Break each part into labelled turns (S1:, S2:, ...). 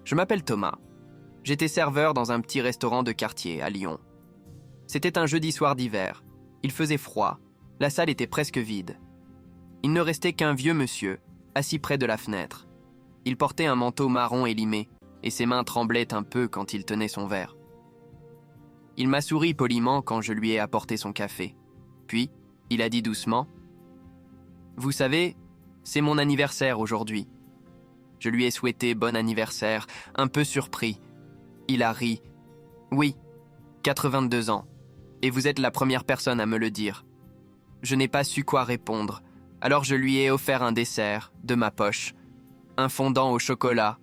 S1: Je m'appelle Thomas. J'étais serveur dans un petit restaurant de quartier à Lyon. C'était un jeudi soir d'hiver. Il faisait froid. La salle était presque vide. Il ne restait qu'un vieux monsieur, assis près de la fenêtre. Il portait un manteau marron élimé et ses mains tremblaient un peu quand il tenait son verre. Il m'a souri poliment quand je lui ai apporté son café. Puis, il a dit doucement « Vous savez, c'est mon anniversaire aujourd'hui. » Je lui ai souhaité bon anniversaire, un peu surpris. Il a ri. « Oui, 82 ans. Et vous êtes la première personne à me le dire. » Je n'ai pas su quoi répondre, alors je lui ai offert un dessert, de ma poche, un fondant au chocolat.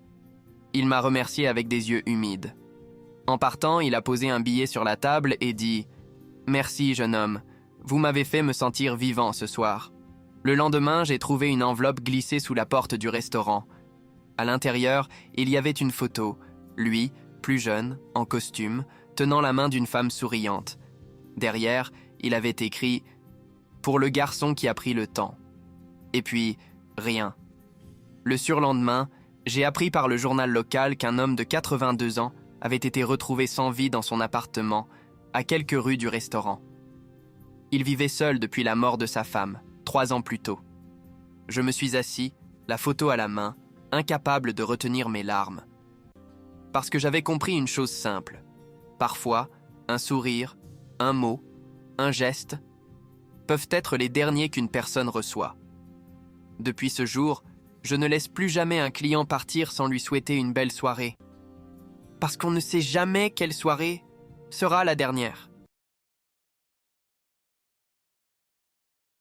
S1: Il m'a remercié avec des yeux humides. En partant, il a posé un billet sur la table et dit « Merci, jeune homme. Vous m'avez fait me sentir vivant ce soir. » Le lendemain, j'ai trouvé une enveloppe glissée sous la porte du restaurant. À l'intérieur, il y avait une photo, lui, plus jeune, en costume, tenant la main d'une femme souriante. Derrière, il avait écrit « Pour le garçon qui a pris le temps ». Et puis, rien. Le surlendemain, j'ai appris par le journal local qu'un homme de 82 ans avait été retrouvé sans vie dans son appartement, à quelques rues du restaurant. Il vivait seul depuis la mort de sa femme, 3 ans plus tôt. Je me suis assis, la photo à la main, incapable de retenir mes larmes. Parce que j'avais compris une chose simple. Parfois, un sourire, un mot, un geste peuvent être les derniers qu'une personne reçoit. Depuis ce jour, je ne laisse plus jamais un client partir sans lui souhaiter une belle soirée. Parce qu'on ne sait jamais quelle soirée sera la dernière.